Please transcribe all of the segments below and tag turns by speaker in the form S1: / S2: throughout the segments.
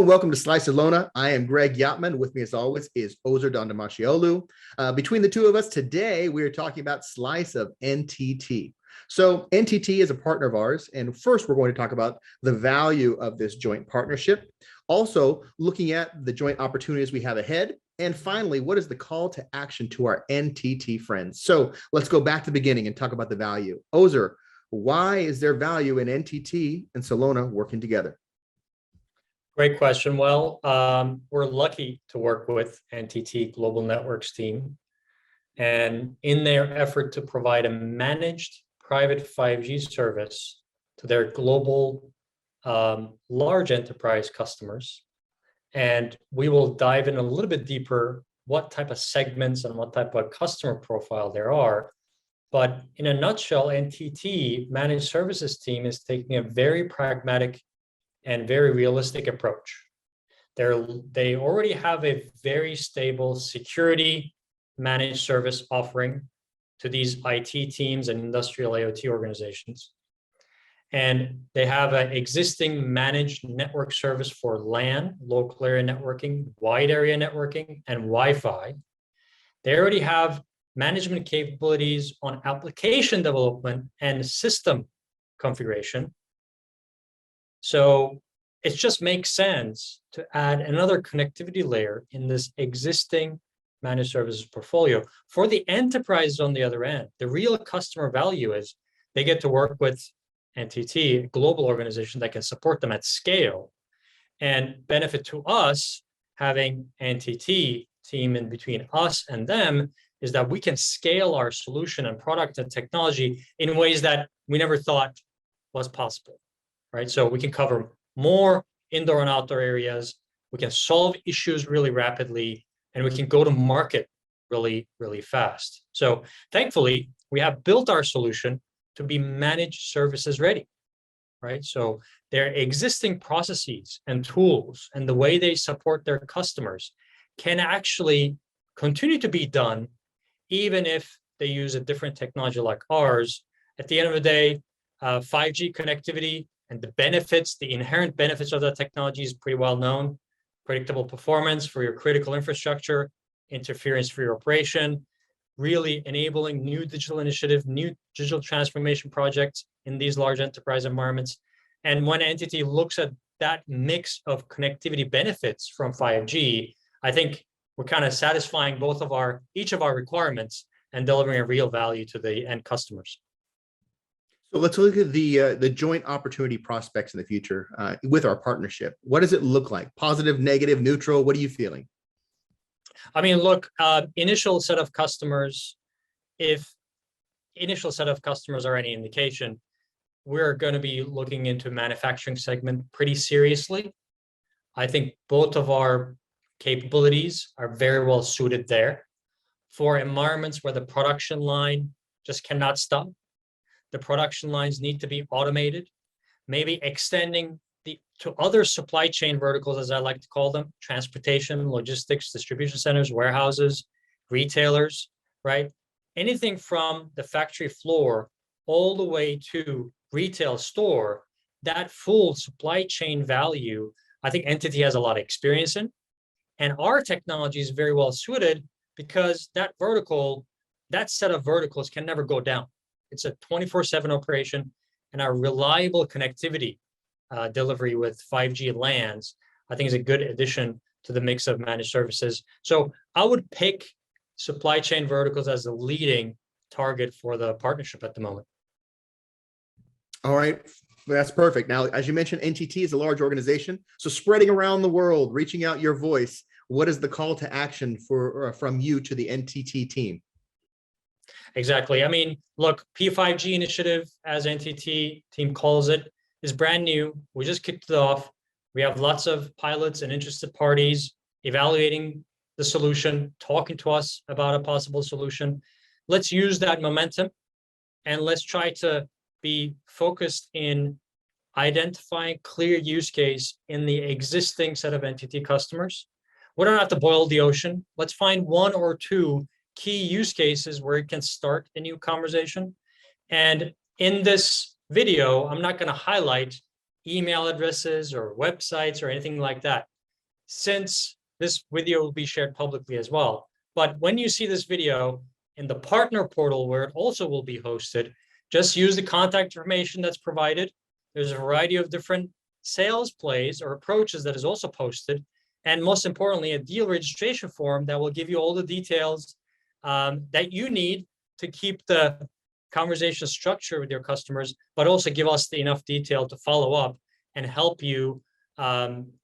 S1: and welcome to Slice of Celona. I am Greg Yatman. With me, as always, is Ozer Dandamashiolu. Between the two of us today, we are talking about Slice of NTT. So NTT is a partner of ours, and first we're going to talk about the value of this joint partnership, also looking at the joint opportunities we have ahead, and finally, what is the call to action to our NTT friends? So let's go back to the beginning and talk about the value. Ozer, why is there value in NTT and Celona working together?
S2: Great question. Well, we're lucky to work with NTT Global Networks team, and in their effort to provide a managed private 5G service to their global large enterprise customers. And we will dive in a little bit deeper what type of segments and what type of customer profile there are. But in a nutshell, NTT Managed Services team is taking a very pragmatic and very realistic approach. They already have a very stable security managed service offering to these IT teams and industrial IoT organizations. And they have an existing managed network service for LAN, local area networking, wide area networking, and Wi-Fi. They already have management capabilities on application development and system configuration. So it just makes sense to add another connectivity layer in this existing managed services portfolio. For the enterprise on the other end, the real customer value is they get to work with NTT, a global organization that can support them at scale, and benefit to us having NTT team in between us and them is that we can scale our solution and product and technology in ways that we never thought was possible. Right? So we can cover more indoor and outdoor areas. We can solve issues really rapidly, and we can go to market really, really fast. So thankfully, we have built our solution to be managed services ready, right? So their existing processes and tools and the way they support their customers can actually continue to be done even if they use a different technology like ours. At the end of the day, 5G connectivity and the benefits, the inherent benefits of that technology is pretty well known. Predictable performance for your critical infrastructure, interference for your operation, really enabling new digital initiative, new digital transformation projects in these large enterprise environments. And when NTT looks at that mix of connectivity benefits from 5G, I think we're kind of satisfying each of our requirements and delivering a real value to the end customers.
S1: So let's look at the joint opportunity prospects in the future with our partnership. What does it look like? Positive, negative, neutral? What are you feeling?
S2: I mean, look, initial set of customers, if initial set of customers are any indication, we're going to be looking into manufacturing segment pretty seriously. I think both of our capabilities are very well suited there for environments where the production line just cannot stop. The production lines need to be automated, maybe extending to other supply chain verticals, as I like to call them, transportation, logistics, distribution centers, warehouses, retailers, right? Anything from the factory floor all the way to retail store, that full supply chain value, I think NTT has a lot of experience in. And our technology is very well suited because that set of verticals can never go down. It's a 24/7 operation, and our reliable connectivity delivery with 5G LANs, I think is a good addition to the mix of managed services. So I would pick supply chain verticals as the leading target for the partnership at the moment.
S1: All right, that's perfect. Now, as you mentioned, NTT is a large organization, so spreading around the world, reaching out your voice. What is the call to action from you to the NTT team?
S2: Exactly. I mean, look, P5G initiative, as NTT team calls it, is brand new. We just kicked it off. We have lots of pilots and interested parties evaluating the solution, talking to us about a possible solution. Let's use that momentum and let's try to be focused in identifying clear use case in the existing set of NTT customers. We don't have to boil the ocean. Let's find one or two key use cases where it can start a new conversation. And in this video, I'm not going to highlight email addresses or websites or anything like that. since this video will be shared publicly as well. But when you see this video in the partner portal where it also will be hosted, just use the contact information that's provided. There's a variety of different sales plays or approaches that is also posted. And most importantly, a deal registration form that will give you all the details that you need to keep the conversation structure with your customers, but also give us enough detail to follow up and help you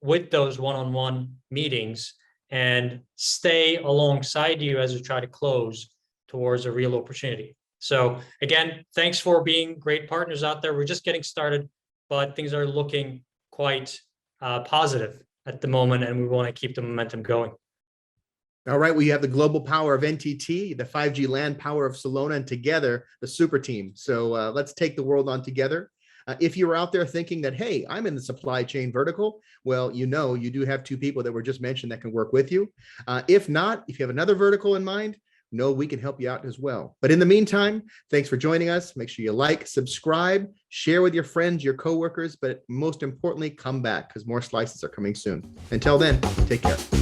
S2: with those one-on-one meetings and stay alongside you as you try to close towards a real opportunity. So again, thanks for being great partners out there. We're just getting started, but things are looking quite positive at the moment, and we want to keep the momentum going.
S1: All right, we have the global power of NTT, the 5G land power of Celona, and together, the super team. So let's take the world on together. If you're out there thinking that, hey, I'm in the supply chain vertical, well, you do have two people that were just mentioned that can work with you. If not, if you have another vertical in mind, we can help you out as well. But in the meantime, thanks for joining us. Make sure you like, subscribe, share with your friends, your coworkers, but most importantly, come back because more slices are coming soon. Until then, take care.